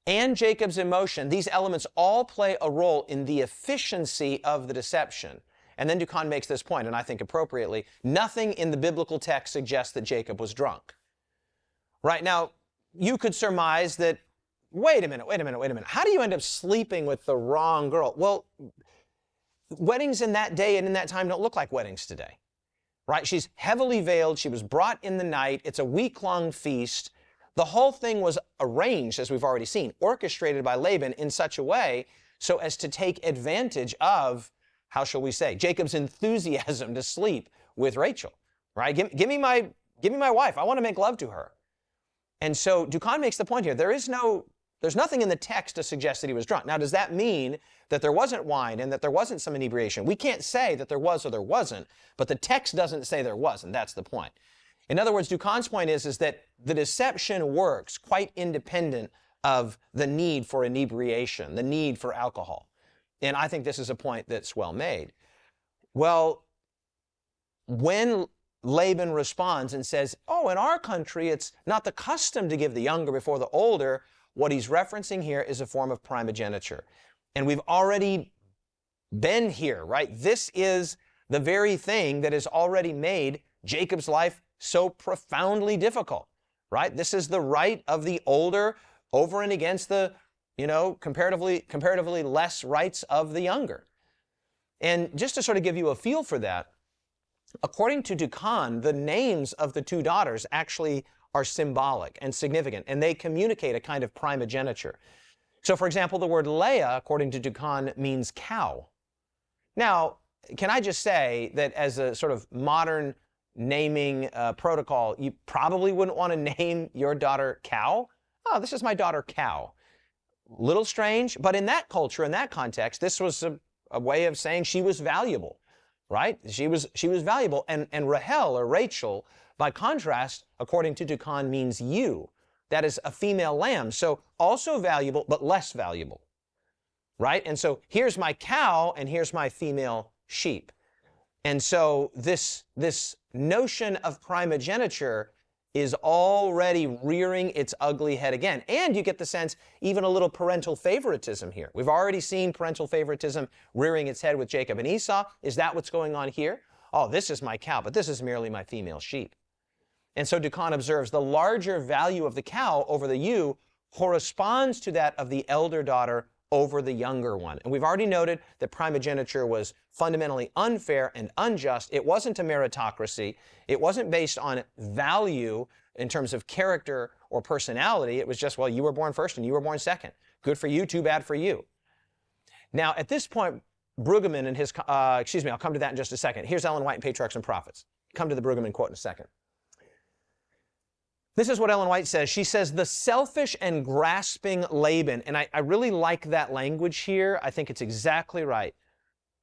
And Jacob's emotion, these elements all play a role in the efficiency of the deception. And then Dukan makes this point, and I think appropriately, nothing in the biblical text suggests that Jacob was drunk. Right now, you could surmise that, wait a minute. How do you end up sleeping with the wrong girl? Well, weddings in that day and in that time don't look like weddings today, right? She's heavily veiled. She was brought in the night. It's a week-long feast. The whole thing was arranged, as we've already seen, orchestrated by Laban in such a way so as to take advantage of, how shall we say, Jacob's enthusiasm to sleep with Rachel, right? Give me my wife. I want to make love to her. And so Dukan makes the point here. There's nothing in the text to suggest that he was drunk. Now, does that mean that there wasn't wine and that there wasn't some inebriation? We can't say that there was or there wasn't, but the text doesn't say there wasn't. That's the point. In other words, Dukan's point is that the deception works quite independent of the need for inebriation, the need for alcohol. And I think this is a point that's well made. Well, when Laban responds and says, in our country, it's not the custom to give the younger before the older, what he's referencing here is a form of primogeniture. And we've already been here, right? This is the very thing that has already made Jacob's life so profoundly difficult, right? This is the right of the older over and against the, comparatively less rights of the younger. And just to sort of give you a feel for that, according to Dukan, the names of the two daughters actually are symbolic and significant, and they communicate a kind of primogeniture. So, for example, the word Leah, according to Dukan, means cow. Now, can I just say that as a sort of modern naming protocol, you probably wouldn't want to name your daughter Cow. Oh, this is my daughter Cow. Little strange, but in that culture, in that context, this was a way of saying she was valuable, right? She was valuable. And Rahel, or Rachel, by contrast, according to Dukan, means ewe. That is a female lamb. So also valuable, but less valuable, right? And so here's my cow and here's my female sheep. And so this notion of primogeniture is already rearing its ugly head again. And you get the sense even a little parental favoritism here. We've already seen parental favoritism rearing its head with Jacob and Esau. Is that what's going on here? oh, this is my cow, but this is merely my female sheep. And so Dukan observes the larger value of the cow over the ewe corresponds to that of the elder daughter over the younger one. And we've already noted that primogeniture was fundamentally unfair and unjust. It wasn't a meritocracy. It wasn't based on value in terms of character or personality. It was just, well, you were born first and you were born second. Good for you, too bad for you. Now, at this point, Brueggemann and his, I'll come to that in just a second. Here's Ellen White in Patriarchs and Prophets. Come to the Brueggemann quote in a second. This is what Ellen White says. She says, the selfish and grasping Laban, and I really like that language here. I think it's exactly right.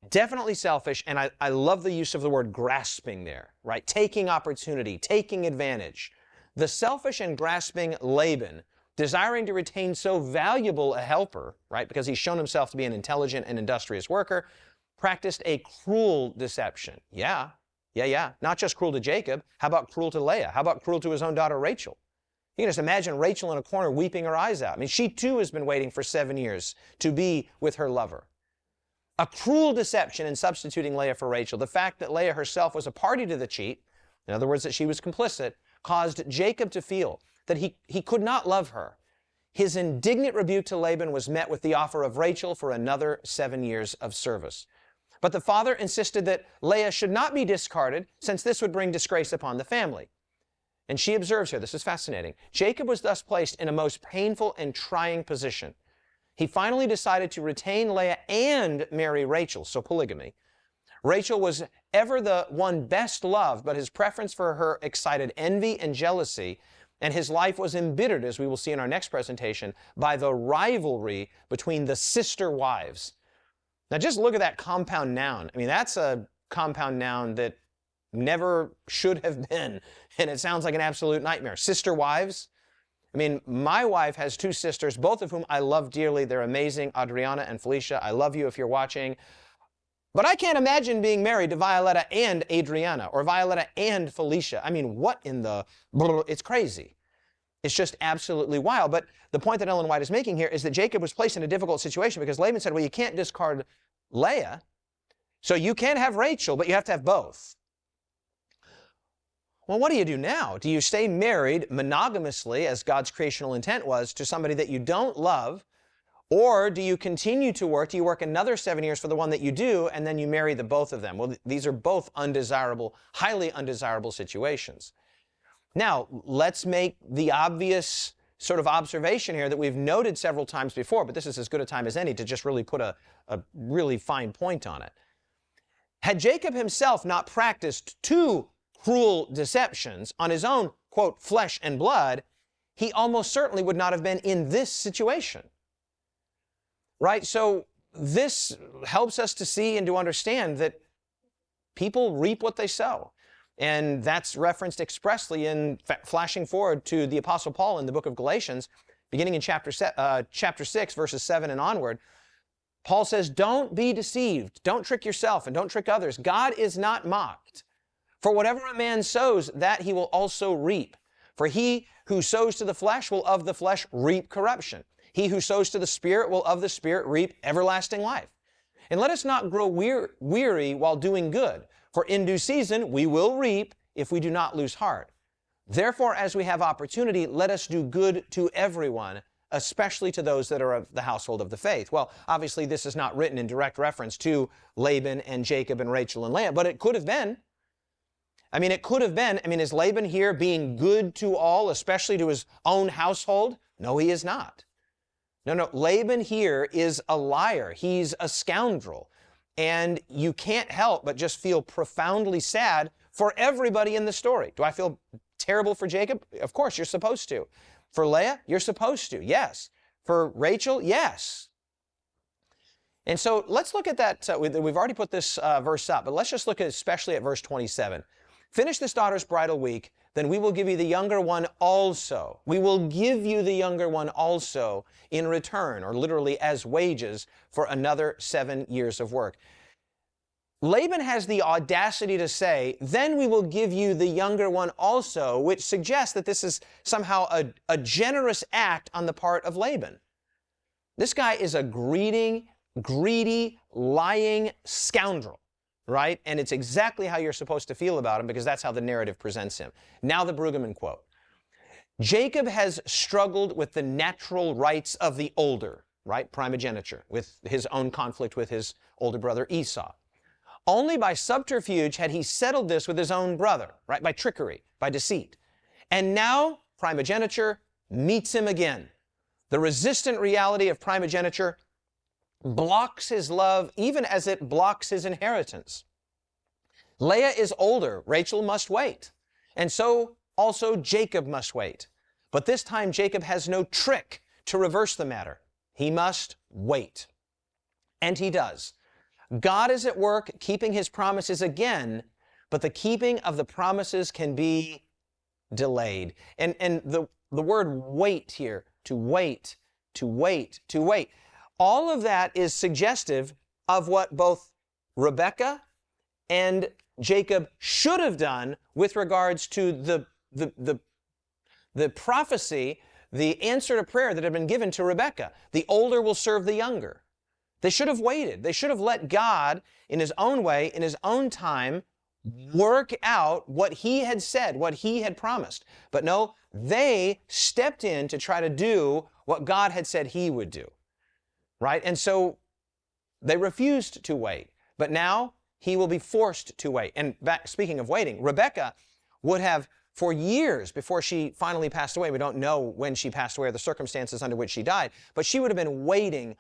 Definitely selfish, and I love the use of the word grasping there, right? Taking opportunity, taking advantage. The selfish and grasping Laban, desiring to retain so valuable a helper, right, because he's shown himself to be an intelligent and industrious worker, practiced a cruel deception. Yeah. Not just cruel to Jacob. How about cruel to Leah? How about cruel to his own daughter Rachel? You can just imagine Rachel in a corner weeping her eyes out. I mean, she too has been waiting for 7 years to be with her lover. A cruel deception in substituting Leah for Rachel. The fact that Leah herself was a party to the cheat, in other words, that she was complicit, caused Jacob to feel that he could not love her. His indignant rebuke to Laban was met with the offer of Rachel for another 7 years of service. But the father insisted that Leah should not be discarded, since this would bring disgrace upon the family. And she observes here, this is fascinating, Jacob was thus placed in a most painful and trying position. He finally decided to retain Leah and marry Rachel, so polygamy. Rachel was ever the one best loved, but his preference for her excited envy and jealousy, and his life was embittered, as we will see in our next presentation, by the rivalry between the sister wives. Now just look at that compound noun. I mean, that's a compound noun that never should have been, and it sounds like an absolute nightmare. Sister wives. I mean, my wife has 2 sisters, both of whom I love dearly. They're amazing, Adriana and Felicia. I love you if you're watching. But I can't imagine being married to Violetta and Adriana, or Violetta and Felicia. I mean, what in the... It's crazy. It's just absolutely wild. But the point that Ellen White is making here is that Jacob was placed in a difficult situation because Laban said, well, you can't discard Leah, so you can't have Rachel, but you have to have both. Well, what do you do now? Do you stay married monogamously, as God's creational intent was, to somebody that you don't love, or do you continue to work? Do you work another 7 years for the one that you do, and then you marry the both of them? Well, these are both undesirable, highly undesirable situations. Now, let's make the obvious sort of observation here that we've noted several times before, but this is as good a time as any to just really put a really fine point on it. Had Jacob himself not practiced 2 cruel deceptions on his own, quote, flesh and blood, he almost certainly would not have been in this situation. Right? So this helps us to see and to understand that people reap what they sow. And that's referenced expressly in flashing forward to the Apostle Paul in the book of Galatians, beginning in chapter 6, verses 7 and onward. Paul says, don't be deceived. Don't trick yourself and don't trick others. God is not mocked. For whatever a man sows, that he will also reap. For he who sows to the flesh will of the flesh reap corruption. He who sows to the Spirit will of the Spirit reap everlasting life. And let us not grow weary while doing good. For in due season we will reap if we do not lose heart. Therefore, as we have opportunity, let us do good to everyone, especially to those that are of the household of the faith. Well, obviously this is not written in direct reference to Laban and Jacob and Rachel and Leah, but it could have been. I mean, it could have been. I mean, is Laban here being good to all, especially to his own household? No, he is not. No, Laban here is a liar. He's a scoundrel. And you can't help but just feel profoundly sad for everybody in the story. Do I feel terrible for Jacob? Of course, you're supposed to. For Leah, you're supposed to, yes. For Rachel, yes. And so let's look at that. We've already put this verse up, but let's just look at especially at verse 27. Finish this daughter's bridal week, then we will give you the younger one also. We will give you the younger one also in return, or literally as wages, for another 7 years of work. Laban has the audacity to say, then we will give you the younger one also, which suggests that this is somehow a generous act on the part of Laban. This guy is a greedy, lying scoundrel. right? And it's exactly how you're supposed to feel about him because that's how the narrative presents him. Now the Brueggemann quote. Jacob has struggled with the natural rights of the older, right? Primogeniture, with his own conflict with his older brother Esau. Only by subterfuge had he settled this with his own brother, right? By trickery, by deceit. And now primogeniture meets him again. The resistant reality of primogeniture blocks his love even as it blocks his inheritance. Leah is older. Rachel must wait. And so also Jacob must wait. But this time Jacob has no trick to reverse the matter. He must wait. And he does. God is at work keeping his promises again, but the keeping of the promises can be delayed. And the word wait here, to wait, to wait, to wait. All of that is suggestive of what both Rebekah and Jacob should have done with regards to the prophecy, the answer to prayer that had been given to Rebekah. The older will serve the younger. They should have waited. They should have let God, in his own way, in his own time, work out what he had said, what he had promised. But no, they stepped in to try to do what God had said he would do. Right? And so they refused to wait. But now he will be forced to wait. And speaking of waiting, Rebekah would have, for years before she finally passed away, we don't know when she passed away or the circumstances under which she died, but she would have been waiting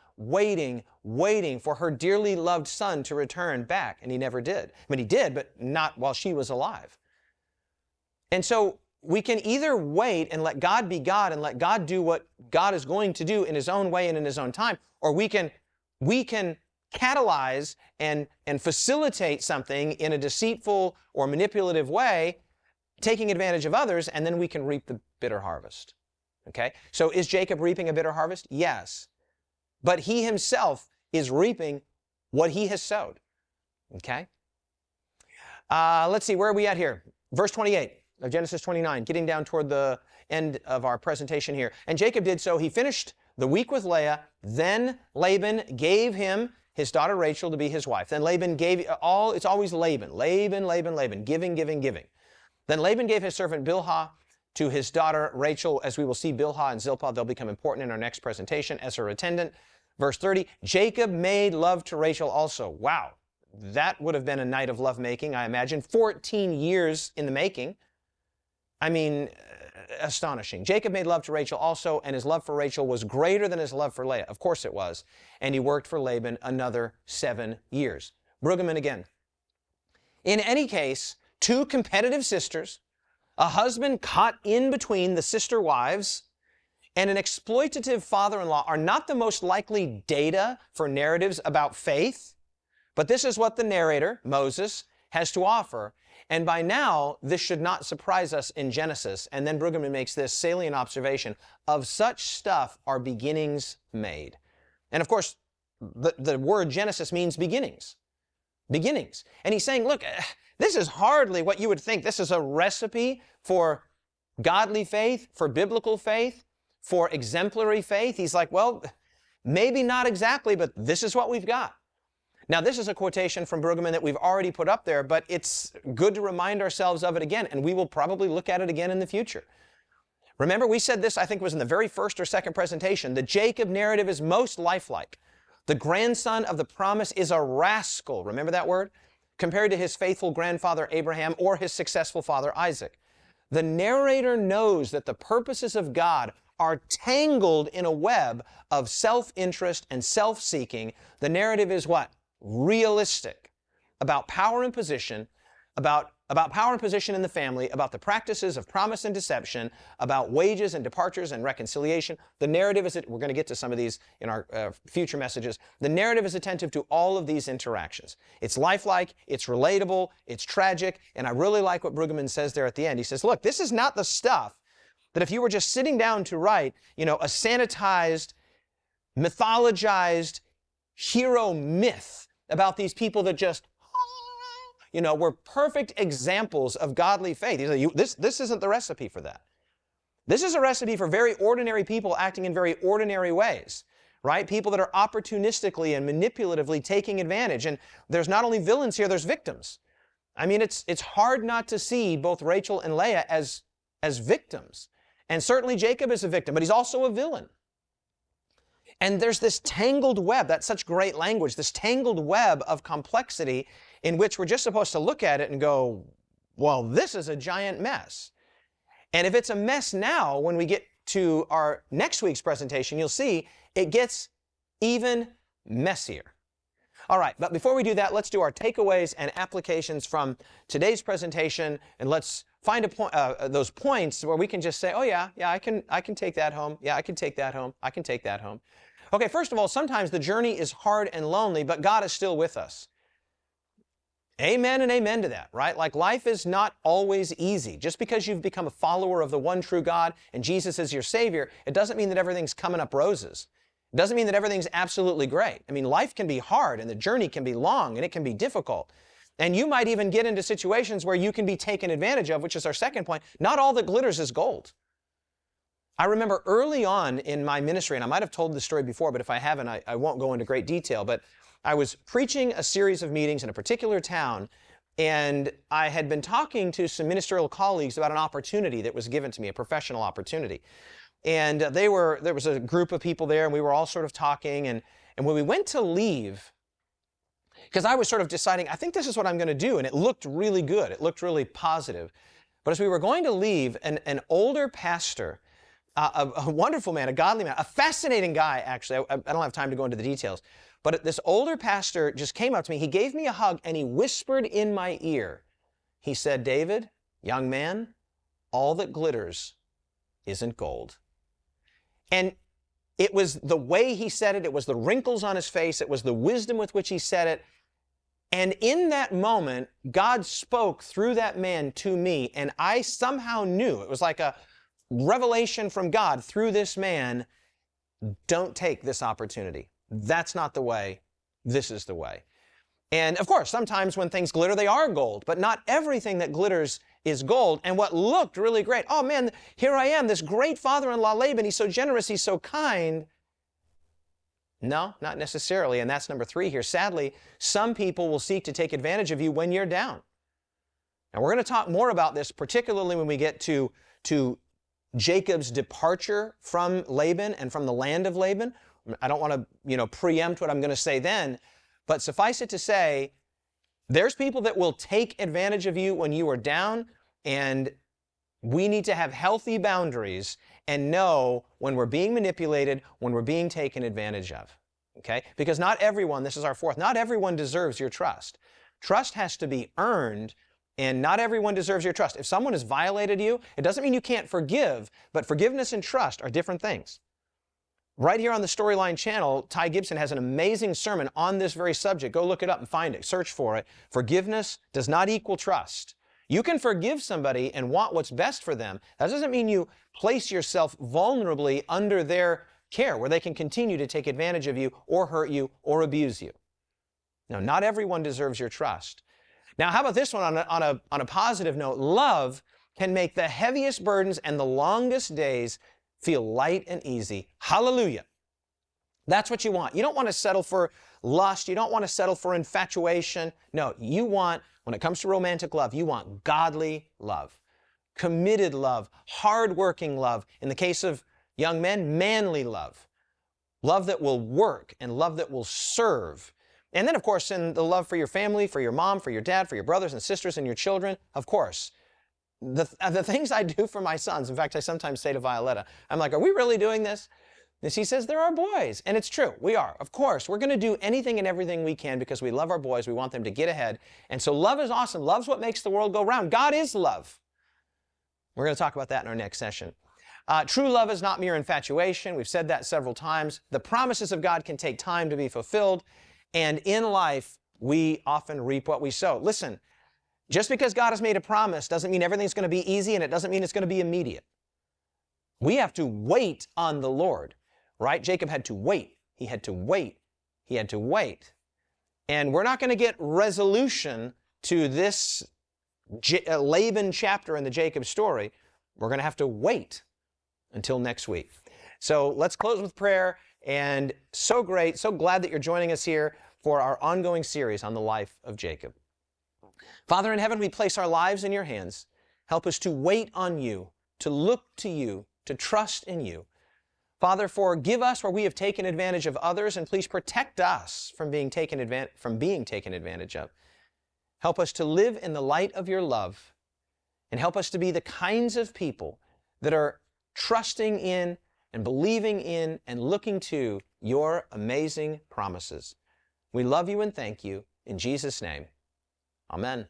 for her dearly loved son to return back, and he never did. I mean, he did, but not while she was alive. And so we can either wait and let God be God and let God do what God is going to do in his own way and in his own time, or we can catalyze and facilitate something in a deceitful or manipulative way, taking advantage of others, and then we can reap the bitter harvest. Okay? So is Jacob reaping a bitter harvest? Yes. But he himself is reaping what he has sowed. Okay? Let's see, where are we at here? Verse 28 of Genesis 29, getting down toward the end of our presentation here. And Jacob did so. He finished the week with Leah. Then Laban gave him his daughter Rachel to be his wife. Then Laban gave, it's always Laban, giving. Then Laban gave his servant Bilhah to his daughter Rachel. As we will see, Bilhah and Zilpah, they'll become important in our next presentation, as her attendant. Verse 30, Jacob made love to Rachel also. Wow, that would have been a night of lovemaking, I imagine. 14 years in the making. I mean, astonishing. Jacob made love to Rachel also, and his love for Rachel was greater than his love for Leah. Of course it was. And he worked for Laban another 7 years. Brueggemann again. In any case, two competitive sisters, a husband caught in between the sister wives, and an exploitative father-in-law are not the most likely data for narratives about faith, but this is what the narrator, Moses, has to offer. And by now, this should not surprise us in Genesis. And then Brueggemann makes this salient observation: of such stuff are beginnings made. And of course, the word Genesis means beginnings. Beginnings. And he's saying, look, this is hardly what you would think. This is a recipe for godly faith, for biblical faith, for exemplary faith. He's like, well, maybe not exactly, but this is what we've got. Now, this is a quotation from Brueggemann that we've already put up there, but it's good to remind ourselves of it again, and we will probably look at it again in the future. Remember, we said this, I think, was in the very first or second presentation. The Jacob narrative is most lifelike. The grandson of the promise is a rascal. Remember that word? Compared to his faithful grandfather Abraham or his successful father Isaac. The narrator knows that the purposes of God are tangled in a web of self-interest and self-seeking. The narrative is what? Realistic. About power and position, about power and position in the family, about the practices of promise and deception, about wages and departures and reconciliation. The narrative is, we're going to get to some of these in our future messages. The narrative is attentive to all of these interactions. It's lifelike, it's relatable, it's tragic, and I really like what Brueggemann says there at the end. He says, look, this is not the stuff that if you were just sitting down to write, a sanitized, mythologized hero myth about these people that just, were perfect examples of godly faith. He's like, this isn't the recipe for that. This is a recipe for very ordinary people acting in very ordinary ways, right? People that are opportunistically and manipulatively taking advantage. And there's not only villains here, there's victims. I mean, it's hard not to see both Rachel and Leah as victims. And certainly Jacob is a victim, but he's also a villain. And there's this tangled web, that's such great language, this tangled web of complexity in which we're just supposed to look at it and go, well, this is a giant mess. And if it's a mess now, when we get to our next week's presentation, you'll see it gets even messier. All right, but before we do that, let's do our takeaways and applications from today's presentation, and let's find those points where we can just say, oh yeah, I can take that home. Yeah, I can take that home. I can take that home. Okay, first of all, sometimes the journey is hard and lonely, but God is still with us. Amen and amen to that, right? Like life is not always easy. Just because you've become a follower of the one true God and Jesus is your Savior, it doesn't mean that everything's coming up roses. It doesn't mean that everything's absolutely great. I mean, life can be hard and the journey can be long and it can be difficult. And you might even get into situations where you can be taken advantage of, which is our second point. Not all that glitters is gold. I remember early on in my ministry, and I might have told this story before, but if I haven't, I won't go into great detail, but I was preaching a series of meetings in a particular town, and I had been talking to some ministerial colleagues about an opportunity that was given to me, a professional opportunity. And there was a group of people there, and we were all sort of talking, and when we went to leave, because I was sort of deciding, I think this is what I'm going to do, and it looked really good. It looked really positive. But as we were going to leave, an older pastor, a wonderful man, a godly man, a fascinating guy, actually. I don't have time to go into the details. But this older pastor just came up to me. He gave me a hug, and he whispered in my ear. He said, David, young man, all that glitters isn't gold. And it was the way he said it. It was the wrinkles on his face. It was the wisdom with which he said it. And in that moment, God spoke through that man to me, and I somehow knew, it was like a revelation from God through this man, don't take this opportunity. That's not the way. This is the way. And of course, sometimes when things glitter, they are gold, but not everything that glitters is gold. And what looked really great, oh man, here I am, this great father-in-law Laban, he's so generous, he's so kind. No, not necessarily. And that's number 3 here. Sadly, some people will seek to take advantage of you when you're down. And we're going to talk more about this, particularly when we get to Jacob's departure from Laban and from the land of Laban. I don't want to, preempt what I'm going to say then, but suffice it to say, there's people that will take advantage of you when you are down, and we need to have healthy boundaries and know when we're being manipulated, when we're being taken advantage of, okay? Because not everyone, this is our fourth, not everyone deserves your trust. Trust has to be earned, and not everyone deserves your trust. If someone has violated you, it doesn't mean you can't forgive, but forgiveness and trust are different things. Right here on the Storyline channel, Ty Gibson has an amazing sermon on this very subject. Go look it up and find it. Search for it. Forgiveness does not equal trust. You can forgive somebody and want what's best for them. That doesn't mean you place yourself vulnerably under their care where they can continue to take advantage of you or hurt you or abuse you. No, not everyone deserves your trust. Now, how about this one on a positive note? Love can make the heaviest burdens and the longest days feel light and easy. Hallelujah. That's what you want. You don't want to settle for lust. You don't want to settle for infatuation. No, you want, when it comes to romantic love, you want godly love, committed love, hardworking love. In the case of young men, manly love, love that will work and love that will serve. And then, of course, in the love for your family, for your mom, for your dad, for your brothers and sisters and your children, of course. The things I do for my sons, in fact, I sometimes say to Violetta, I'm like, are we really doing this? And she says, they're our boys. And it's true, we are. Of course, we're going to do anything and everything we can because we love our boys. We want them to get ahead. And so love is awesome. Love's what makes the world go round. God is love. We're going to talk about that in our next session. True love is not mere infatuation. We've said that several times. The promises of God can take time to be fulfilled. And in life, we often reap what we sow. Listen, just because God has made a promise doesn't mean everything's going to be easy, and it doesn't mean it's going to be immediate. We have to wait on the Lord, right? Jacob had to wait. He had to wait. He had to wait. And we're not going to get resolution to this Laban chapter in the Jacob story. We're going to have to wait until next week. So let's close with prayer, And so great, so glad that you're joining us here for our ongoing series on the life of Jacob. Father in heaven, we place our lives in your hands. Help us to wait on you, to look to you, to trust in you. Father, forgive us where we have taken advantage of others, and please protect us from being taken advantage of. Help us to live in the light of your love, and help us to be the kinds of people that are trusting in and believing in and looking to your amazing promises. We love you and thank you. In Jesus' name, amen.